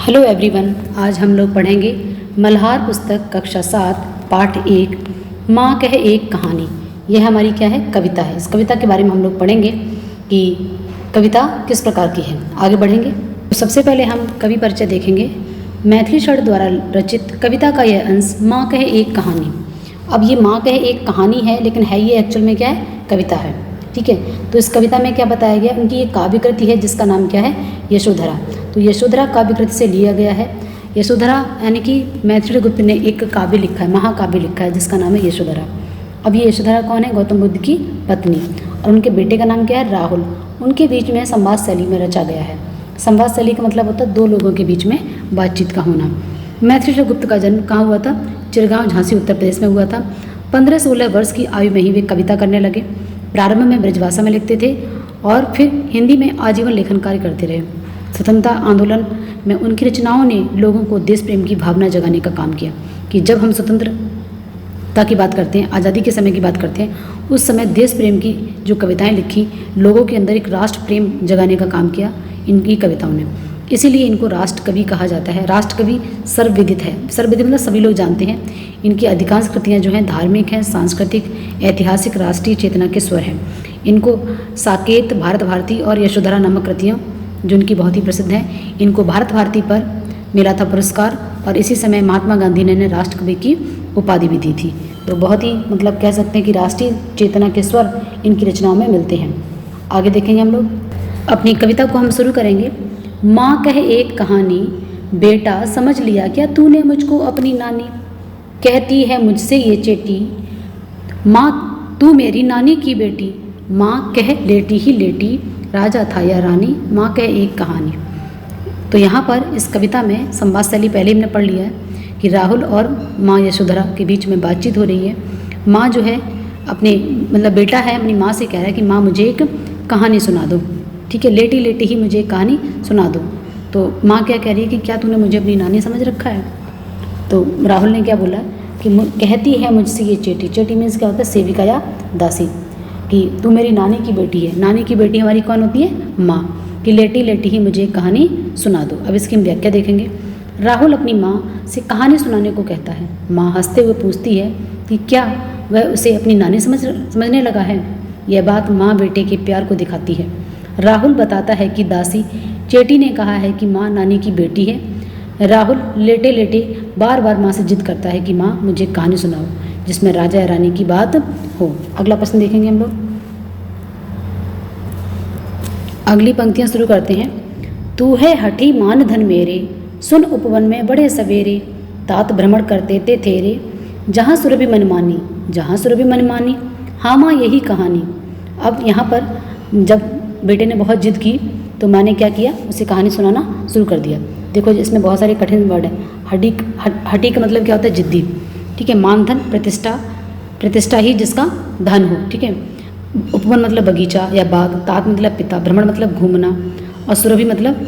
Hello everyone, आज हम लोग पढ़ेंगे मल्हार पुस्तक कक्षा 7 पाठ 1 माँ कहे एक कहानी। यह हमारी क्या है, कविता है। इस कविता के बारे में हम लोग पढ़ेंगे कि कविता किस प्रकार की है। आगे बढ़ेंगे तो सबसे पहले हम कवि परिचय देखेंगे। मैथिली षड द्वारा रचित कविता का यह अंश माँ कहे एक कहानी। अब ये माँ कहे एक कहानी है, लेकिन है ये एक्चुअल में क्या है, कविता है। ठीक है, तो इस कविता में क्या बताया गया, उनकी एक काव्य कृति है जिसका नाम क्या है, यशोधरा। तो यशोधरा काव्य कृति से लिया गया है। यशोधरा यानी कि मैथिली गुप्त ने एक काव्य लिखा है, महाकाव्य लिखा है जिसका नाम है यशोधरा। अब ये यशोधरा कौन है, गौतम बुद्ध की पत्नी, और उनके बेटे का नाम क्या है, राहुल। उनके बीच में संवाद शैली में रचा गया है। संवाद शैली का मतलब होता है दो लोगों के बीच में बातचीत का होना। मैथिली गुप्त का जन्म कहाँ हुआ था, चिरगांव झांसी उत्तर प्रदेश में हुआ था। 15-16 वर्ष की आयु में ही वे कविता करने लगे। प्रारंभ में ब्रजभाषा में लिखते थे और फिर हिंदी में आजीवन लेखन कार्य करते रहे। स्वतंत्रता आंदोलन में उनकी रचनाओं ने लोगों को देश प्रेम की भावना जगाने का काम किया। कि जब हम स्वतंत्रता की बात करते हैं, आज़ादी के समय की बात करते हैं, उस समय देश प्रेम की जो कविताएं लिखी, लोगों के अंदर एक राष्ट्र प्रेम जगाने का काम किया इनकी कविताओं ने। इसीलिए इनको राष्ट्र कवि कहा जाता है। राष्ट्र कवि सर्वविदित है। सर्वविदित मतलब सभी लोग जानते हैं। इनकी अधिकांश कृतियाँ जो हैं धार्मिक हैं, सांस्कृतिक, ऐतिहासिक, राष्ट्रीय चेतना के स्वर हैं। इनको साकेत, भारत भारती और यशोधरा नामक कृतियों जो इनकी बहुत ही प्रसिद्ध हैं, इनको भारत भारती पर मिला था पुरस्कार, और इसी समय महात्मा गांधी ने राष्ट्र कवि की उपाधि भी दी थी। तो बहुत ही मतलब कह सकते हैं कि राष्ट्रीय चेतना के स्वर इनकी रचनाओं में मिलते हैं। आगे देखेंगे हम लोग अपनी कविता को। हम शुरू करेंगे। माँ कहे एक कहानी, बेटा समझ लिया क्या तूने मुझको अपनी नानी। कहती है मुझसे ये चेटी, माँ तू मेरी नानी की बेटी। माँ कह लेटी ही लेटी, राजा था या रानी, माँ कहे एक कहानी। तो यहाँ पर इस कविता में संवाद शैली पहले ही हमने पढ़ लिया है कि राहुल और माँ यशोधरा के बीच में बातचीत हो रही है। माँ जो है अपने मतलब बेटा है, अपनी माँ से कह रहा है कि माँ मुझे एक कहानी सुना दो। ठीक है, लेटी लेटी ही मुझे एक कहानी सुना दो। तो माँ क्या कह रही है कि क्या तूने मुझे अपनी नानी समझ रखा है। तो राहुल ने क्या बोला कि कहती है मुझसे ये चेटी। चेटी मीन्स क्या होता है, सेविका या दासी। कि तू मेरी नानी की बेटी है। नानी की बेटी हमारी कौन होती है, माँ। कि लेटी लेटी ही मुझे एक कहानी सुना दो। अब इसकी हम व्याख्या देखेंगे। राहुल अपनी माँ से कहानी सुनाने को कहता है। माँ हंसते हुए पूछती है कि क्या वह उसे अपनी नानी समझने लगा है। यह बात माँ बेटे के प्यार को दिखाती है। राहुल बताता है कि दासी चेटी ने कहा है कि माँ नानी की बेटी है। राहुल लेटे लेटे बार बार माँ से जिद करता है कि माँ मुझे कहानी सुनाओ जिसमें राजा या रानी की बात हो। अगला प्रश्न देखेंगे हम लोग। अगली पंक्तियाँ शुरू करते हैं। तू है हठी मान धन मेरे, सुन उपवन में बड़े सवेरे। तात भ्रमण करते थे तेरे, जहाँ सुरभि मनमानी, जहाँ सुरभि मनमानी। हाँ माँ यही कहानी। अब यहाँ पर जब बेटे ने बहुत जिद की तो माँ ने क्या किया, उसे कहानी सुनाना शुरू कर दिया। देखो इसमें बहुत सारे कठिन वर्ड हैं। हठी का मतलब क्या होता है, जिद्दी। ठीक है, मान धन प्रतिष्ठा, प्रतिष्ठा ही जिसका धन हो। ठीक है, उपवन मतलब बगीचा या बाग, तात मतलब पिता, भ्रमण मतलब घूमना, और सुरभि मतलब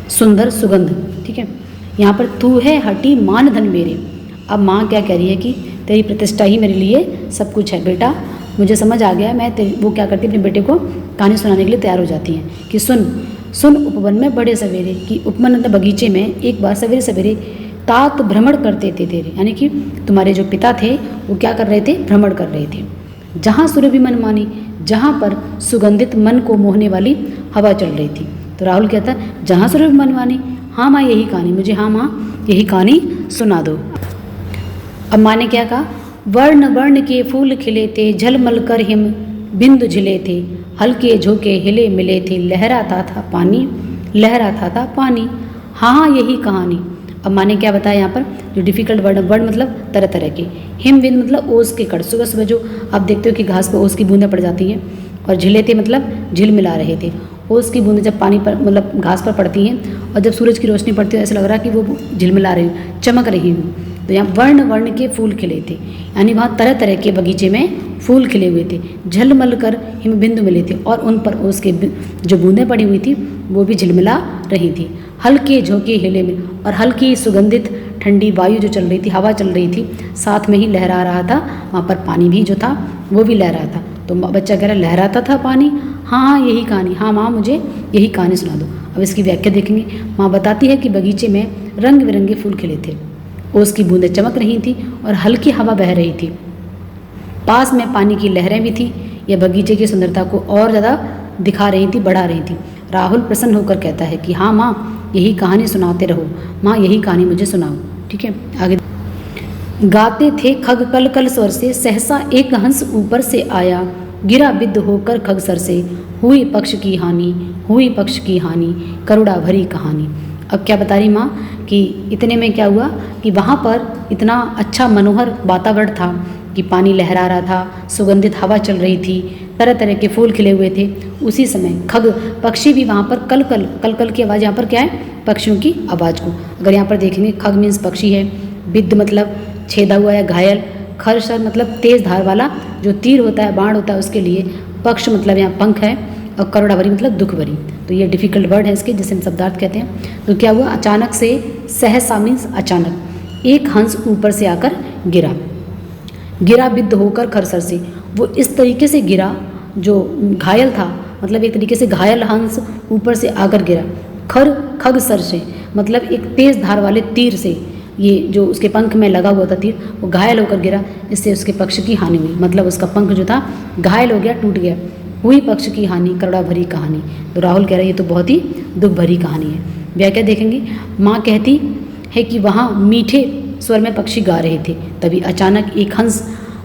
सुंदर सुगंध। ठीक है, यहाँ पर तू है हठी मान धन मेरे। अब माँ क्या कह रही है कि तेरी प्रतिष्ठा ही मेरे लिए सब कुछ है। बेटा मुझे समझ आ गया, मैं वो क्या करती है, अपने बेटे को कहानी सुनाने के लिए तैयार हो जाती हैं कि सुन सुन उपवन में बड़े सवेरे। कि उपवन मतलब बगीचे में एक बार सवेरे सवेरे तात भ्रमण करते थे तेरे, यानी कि तुम्हारे जो पिता थे वो क्या कर रहे थे, भ्रमण कर रहे थे। जहाँ सुरभि मनमानी, जहाँ पर सुगंधित मन को मोहने वाली हवा चल रही थी। तो राहुल कहता है जहाँ सुरभि मनमानी, हाँ माँ यही कहानी मुझे, हाँ माँ यही कहानी सुना दो। अब माँ ने क्या कहा, वर्ण वर्ण के फूल खिले थे, झलमल कर हिम बिंदु झिले थे। हल्के झोंके हिले मिले थे, लहराता था पानी, लहराता था पानी। हाँ यही कहानी। अब माँ ने क्या बताया यहाँ पर, जो डिफिकल्ट वर्ड, वर्ड मतलब तरह तरह के। हिम बिंद मतलब ओस के कण, सुबह सुबह जो आप देखते हो कि घास पर ओस की बूंदें पड़ जाती हैं। और झिले थे मतलब झिल मिला रहे थे। ओस की बूंदें जब पानी पर मतलब घास पर पड़ती हैं और जब सूरज की रोशनी पड़ती है, ऐसा लग रहा है कि वो झिलमिला रही हूँ, चमक रही हूँ। तो यहाँ वर्ण वर्ण के फूल खिले थे, यानी वहाँ तरह तरह के बगीचे में फूल खिले हुए थे। झलमल कर हिम बिंदु मिले थे, और उन पर उसके जो बूंदें पड़ी हुई थी वो भी झिलमिला रही थी। हल्के झोंके हिले में, और हल्की सुगंधित ठंडी वायु जो चल रही थी, हवा चल रही थी, साथ में ही लहरा रहा था। वहाँ पर पानी भी जो था वो भी लहरा था। तो बच्चा कह रहा लहराता था पानी, हाँ हाँ यही कहानी, हाँ माँ मुझे यही कहानी सुना दो। अब इसकी व्याख्या देखेंगे। माँ बताती है कि बगीचे में रंग बिरंगे फूल खिले थे, ओस की बूंदें चमक रही थी और हल्की हवा बह रही थी। पास में पानी की लहरें भी थी। यह बगीचे की सुंदरता को और ज़्यादा दिखा रही थी, बढ़ा रही थी। राहुल प्रसन्न होकर कहता है कि हाँ माँ, यही कहानी सुनाते रहो, माँ यही कहानी मुझे सुनाओ। ठीक है, आगे। गाते थे खग कल कल स्वर से, सहसा एक हंस ऊपर से आया, गिरा बिद्ध होकर खग सर से, हुई पक्ष की हानि, हुई पक्ष की हानि, करुणा भरी कहानी। अब क्या बता रही माँ कि इतने में क्या हुआ कि वहाँ पर इतना अच्छा मनोहर वातावरण था कि पानी लहरा रहा था, सुगंधित हवा चल रही थी, तरह तरह के फूल खिले हुए थे। उसी समय खग पक्षी भी वहाँ पर कल कल कल कल की आवाज़, यहाँ पर क्या है, पक्षियों की आवाज़ को अगर यहाँ पर देखेंगे, खग मीन्स पक्षी है, बिद्ध मतलब छेदा हुआ या घायल, खर शर मतलब तेज धार वाला जो तीर होता है, बाण होता है उसके लिए, पक्ष मतलब यहाँ पंख है, और करुणा भरी मतलब दुख भरी। तो ये डिफिकल्ट वर्ड है इसके, जिसे हम शब्दार्थ कहते हैं। तो क्या हुआ, अचानक से, सहसा मीन्स अचानक, एक हंस ऊपर से आकर गिरा, गिरा बिद्ध होकर खरसर से, वो इस तरीके से गिरा जो घायल था, मतलब एक तरीके से घायल हंस ऊपर से आकर गिरा, खग सर से मतलब एक तेज धार वाले तीर से, ये जो उसके पंख में लगा हुआ था तीर, वो घायल होकर गिरा, इससे उसके पक्ष की हानि हुई, मतलब उसका पंख जो था घायल हो गया, टूट गया। हुई पक्ष की हानि, करुणा भरी कहानी। तो राहुल कह रहा है ये तो बहुत ही दुख भरी कहानी है। व्याख्या देखेंगे। माँ कहती है कि वहाँ मीठे स्वर में पक्षी गा रहे थे, तभी अचानक एक हंस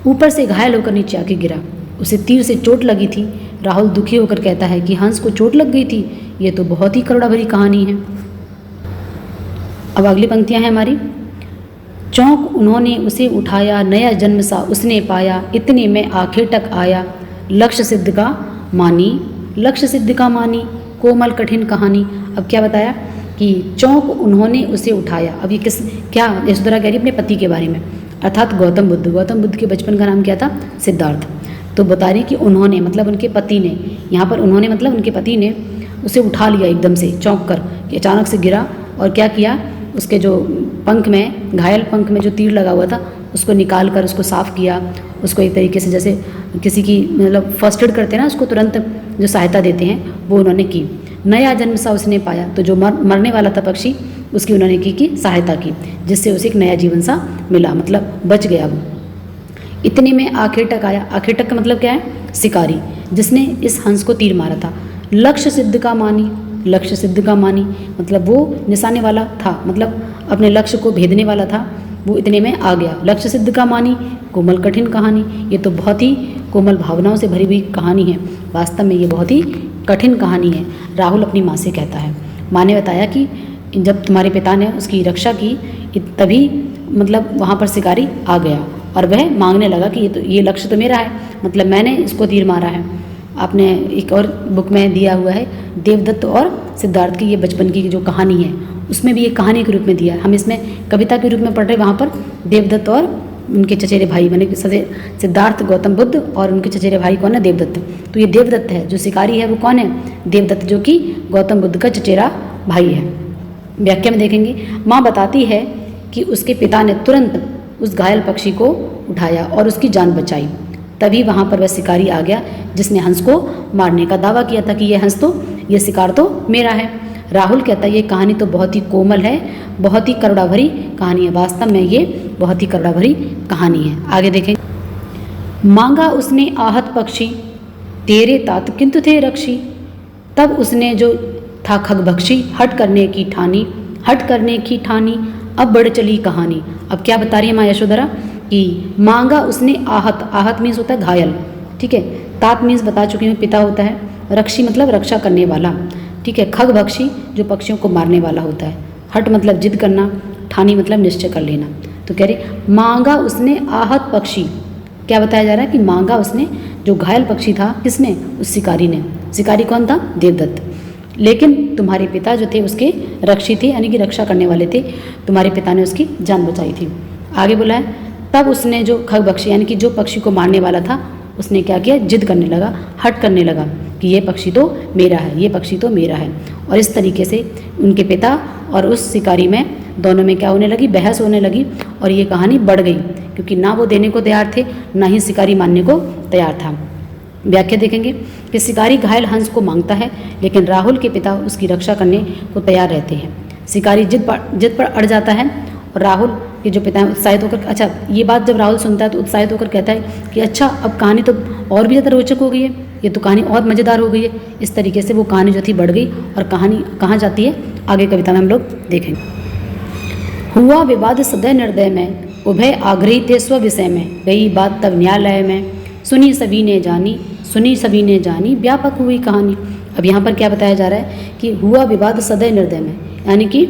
ऊपर से घायल होकर नीचे आके गिरा, उसे तीर से चोट लगी थी। राहुल दुखी होकर कहता है कि हंस को चोट लग गई थी, ये तो बहुत ही करुणा भरी कहानी है। अब अगली पंक्तियां हैं हमारी। चौंक उन्होंने उसे उठाया, नया जन्म सा उसने पाया, इतने में आखिर तक आया, लक्ष्य सिद्ध का मानी, लक्ष्य सिद्ध का मानी, कोमल कठिन कहानी। अब क्या बताया कि चौंक उन्होंने उसे उठाया। अब ये क्या यशोधरा कह रही है अपने पति के बारे में, अर्थात गौतम बुद्ध के बचपन का नाम क्या था, सिद्धार्थ। तो बता रही कि उन्होंने मतलब उनके पति ने, यहाँ पर उन्होंने मतलब उनके पति ने उसे उठा लिया एकदम से चौंक कर, कि अचानक से गिरा, और क्या किया, उसके जो पंख में, घायल पंख में जो तीर लगा हुआ था उसको निकाल कर उसको साफ़ किया, उसको एक तरीके से जैसे किसी की मतलब फर्स्ट एड करते हैं ना, उसको तुरंत जो सहायता देते हैं वो उन्होंने की। नया जन्म सा उसने पाया, तो जो मरने वाला था पक्षी, उसकी उन्होंने की सहायता की, जिससे उसे एक नया जीवन सा मिला, मतलब बच गया वो। इतने में आखिर तक आया, आखिर तक का मतलब क्या है, शिकारी जिसने इस हंस को तीर मारा था। लक्ष्य सिद्ध का मानी, लक्ष्य सिद्ध का मानी मतलब वो निशाने वाला था, मतलब अपने लक्ष्य को भेदने वाला था, वो इतने में आ गया। लक्ष्य सिद्ध का मानी, कोमल कठिन कहानी। ये तो बहुत ही कोमल भावनाओं से भरी हुई कहानी है, वास्तव में ये बहुत ही कठिन कहानी है। राहुल अपनी माँ से कहता है। माँ ने बताया कि जब तुम्हारे पिता ने उसकी रक्षा की, तभी मतलब वहाँ पर शिकारी आ गया और वह मांगने लगा कि ये लक्ष्य तो मेरा है, मतलब मैंने इसको तीर मारा है। आपने एक और बुक में दिया हुआ है, देवदत्त और सिद्धार्थ की ये बचपन की जो कहानी है, उसमें भी एक कहानी के रूप में दिया है। हम इसमें कविता के रूप में पढ़ रहे, वहाँ पर देवदत्त और उनके चचेरे भाई, मैंने सिद्धार्थ गौतम बुद्ध और उनके चचेरे भाई कौन है, देवदत्त। तो ये देवदत्त है, जो शिकारी है वो कौन है, देवदत्त, जो कि गौतम बुद्ध का चचेरा भाई है। व्याख्या में देखेंगे। माँ बताती है कि उसके पिता ने तुरंत उस घायल पक्षी को उठाया और उसकी जान बचाई। तभी वहाँ पर वह शिकारी आ गया जिसने हंस को मारने का दावा किया था कि ये शिकार तो मेरा है। राहुल कहता है ये कहानी तो बहुत ही कोमल है, बहुत ही करुणा भरी कहानी है, वास्तव में ये बहुत ही करुणा भरी कहानी है। आगे देखें। मांगा उसने आहत पक्षी, तेरे तात किंतु थे रक्षी, तब उसने जो था खगभक्षी, हट करने की ठानी, हट करने की ठानी, अब बढ़ चली कहानी। अब क्या बता रही है माँ यशोधरा कि मांगा उसने आहत, आहत मीन्स होता है घायल, ठीक है, तात मीन्स बता चुकी हूँ पिता होता है, रक्षी मतलब रक्षा करने वाला, ठीक है, खगभक्षी जो पक्षियों को मारने वाला होता है, हट मतलब जिद करना, ठानी मतलब निश्चय कर लेना। तो कह रहे मांगा उसने आहत पक्षी, क्या बताया जा रहा है कि मांगा उसने जो घायल पक्षी था, किसने, उस शिकारी ने। शिकारी कौन था, देवदत्त। लेकिन तुम्हारे पिता जो थे उसके रक्षी थे, यानी कि रक्षा करने वाले थे, तुम्हारे पिता ने उसकी जान बचाई थी। आगे बोला है तब उसने जो खगभक्षी यानी कि जो पक्षी को मारने वाला था, उसने क्या किया, जिद करने लगा, हट करने लगा कि ये पक्षी तो मेरा है, ये पक्षी तो मेरा है। और इस तरीके से उनके पिता और उस शिकारी में दोनों में क्या होने लगी, बहस होने लगी, और ये कहानी बढ़ गई क्योंकि ना वो देने को तैयार थे, ना ही शिकारी मानने को तैयार था। व्याख्या देखेंगे कि शिकारी घायल हंस को मांगता है, लेकिन राहुल के पिता उसकी रक्षा करने को तैयार रहते हैं। शिकारी जिद पर अड़ जाता है और राहुल के जो पिता हैं उत्साहित होकर, अच्छा ये बात जब राहुल सुनता है तो उत्साहित होकर कहता है कि अच्छा अब कहानी तो और भी ज़्यादा रोचक हो गई है, ये तो कहानी और मज़ेदार हो गई है। इस तरीके से वो कहानी जो थी बढ़ गई और कहानी कहाँ जाती है आगे कविता में हम लोग देखेंगे। हुआ विवाद सदै निर्दय में, उभय आग्रही थे स्व विषय में, गई बात तब न्यायालय में, सुनी सभी ने जानी, व्यापक हुई कहानी। अब यहाँ पर क्या बताया जा रहा है कि हुआ विवाद सदै निर्दय में, यानी कि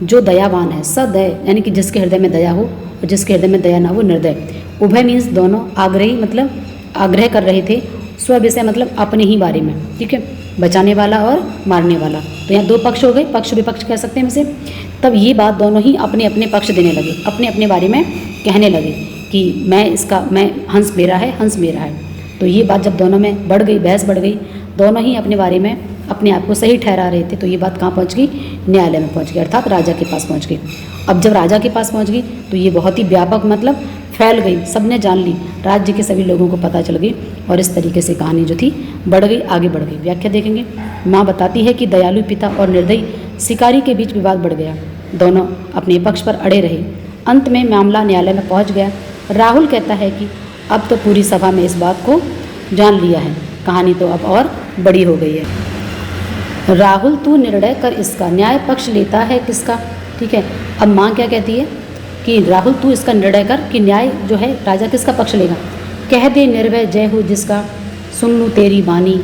जो दयावान है, सदय यानी कि जिसके हृदय में दया हो और जिसके हृदय में दया ना हो निर्दय। उभय मीन्स दोनों, आग्रही मतलब आग्रह कर रहे थे, स्व विषय मतलब अपने ही बारे में, ठीक है, बचाने वाला और मारने वाला। तो यहाँ दो पक्ष हो गए, पक्ष विपक्ष कह सकते हैं इसे। तब ये बात दोनों ही अपने अपने पक्ष देने लगे, अपने अपने बारे में कहने लगे कि मैं हंस मेरा है। तो ये बात जब दोनों में बढ़ गई, बहस बढ़ गई, दोनों ही अपने बारे में अपने आप को सही ठहरा रहे थे, तो ये बात कहाँ पहुँच गई, न्यायालय में पहुँच गई, अर्थात राजा के पास पहुँच गई। अब जब राजा के पास पहुँच गई तो ये बहुत ही व्यापक मतलब फैल गई, सबने जान ली, राज्य के सभी लोगों को पता चल गई और इस तरीके से कहानी जो थी बढ़ गई, आगे बढ़ गई। व्याख्या देखेंगे। माँ बताती है कि दयालु पिता और निर्दयी शिकारी के बीच विवाद बढ़ गया, दोनों अपने पक्ष पर अड़े रहे। अंत में मामला न्यायालय में पहुँच गया। राहुल कहता है कि अब तो पूरी सभा में इस बात को जान लिया है, कहानी तो अब और बड़ी हो गई है। राहुल तू निर्णय कर इसका, न्याय पक्ष लेता है किसका, ठीक है। अब माँ क्या कहती है कि राहुल तू इसका निर्णय कर कि न्याय जो है राजा किसका पक्ष लेगा। कह दे निर्भय जय हो जिसका, सुन लूँ तेरी बानी,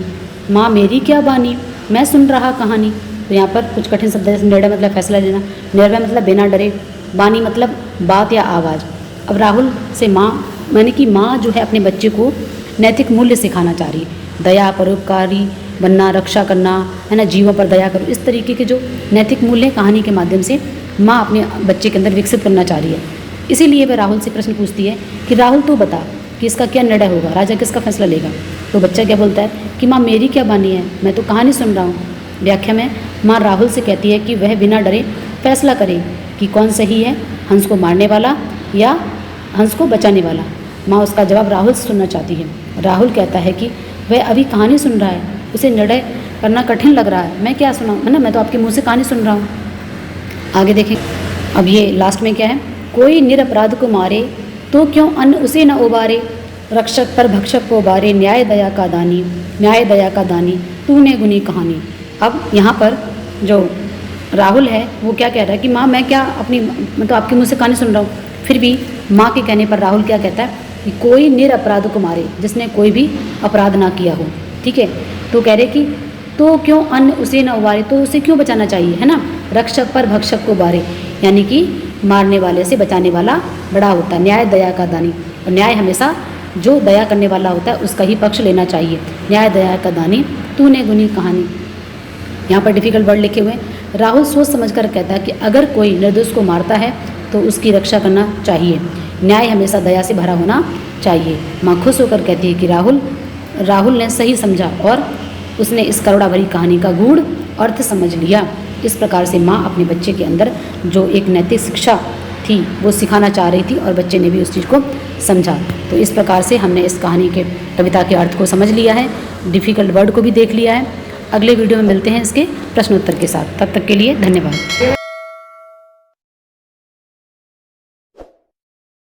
माँ मेरी क्या बानी, मैं सुन रहा कहानी। तो यहाँ पर कुछ कठिन शब्द, जैसे निर्णय मतलब फैसला लेना, निर्भय मतलब बिना डरे, बानी मतलब बात या आवाज़। अब राहुल से माँ माने कि माँ जो है अपने बच्चे को नैतिक मूल्य सिखाना चाह रही है, दया, परोपकारी बनना, रक्षा करना, है ना, जीवों पर दया करो, इस तरीके के जो नैतिक मूल्य कहानी के माध्यम से माँ अपने बच्चे के अंदर विकसित करना चाह रही है। इसीलिए वह राहुल से प्रश्न पूछती है कि राहुल तू बता कि इसका क्या निर्णय होगा, राजा किसका फैसला लेगा। तो बच्चा क्या बोलता है कि माँ मेरी क्या बानी है, मैं तो कहानी सुन रहा हूँ। व्याख्या में माँ राहुल से कहती है कि वह बिना डरे फैसला करे कि कौन सही है, हंस को मारने वाला या हंस को बचाने वाला। माँ उसका जवाब राहुल से सुनना चाहती है। राहुल कहता है कि वह अभी कहानी सुन रहा है, उसे निर्णय करना कठिन लग रहा है, मैं क्या सुनाऊँ, है ना, मैं तो आपके मुँह से कहानी सुन रहा हूँ। आगे देखें। अब ये लास्ट में क्या है, कोई निरपराध को मारे तो क्यों अन्न उसे न उबारे, रक्षक पर भक्षक को बारे, न्याय दया का दानी तूने गुनी कहानी। अब यहाँ पर जो राहुल है वो क्या कह रहा है कि माँ मैं क्या अपनी मतलब आपके मुँह से कहानी सुन रहा हूँ। फिर भी माँ के कहने पर राहुल क्या कहता है कि कोई निरपराध को मारे, जिसने कोई भी अपराध ना किया हो, ठीक है। तो कह रहे कि तो क्यों अन्न उसे न उबारे, तो उसे क्यों बचाना चाहिए, है ना। रक्षक पर भक्षक को बारे, यानी कि मारने वाले से बचाने वाला बड़ा होता है। न्याय दया का दानी, और न्याय हमेशा जो दया करने वाला होता है उसका ही पक्ष लेना चाहिए। न्याय दया का दानी तूने गुनी कहानी। यहाँ पर डिफिकल्ट वर्ड लिखे हुए हैं। राहुल सोच समझकर कहता है कि अगर कोई निर्दोष को मारता है तो उसकी रक्षा करना चाहिए, न्याय हमेशा दया से भरा होना चाहिए। माँ खुश होकर कहती है कि राहुल ने सही समझा और उसने इस करुणा भरी कहानी का गूढ़ अर्थ समझ लिया। इस प्रकार से माँ अपने बच्चे के अंदर जो एक नैतिक शिक्षा थी वो सिखाना चाह रही थी और बच्चे ने भी उस चीज़ को समझा। तो इस प्रकार से हमने इस कहानी के कविता के अर्थ को समझ लिया है, डिफ़िकल्ट वर्ड को भी देख लिया है। अगले वीडियो में मिलते हैं इसके प्रश्नोत्तर के साथ, तब तक के लिए धन्यवाद।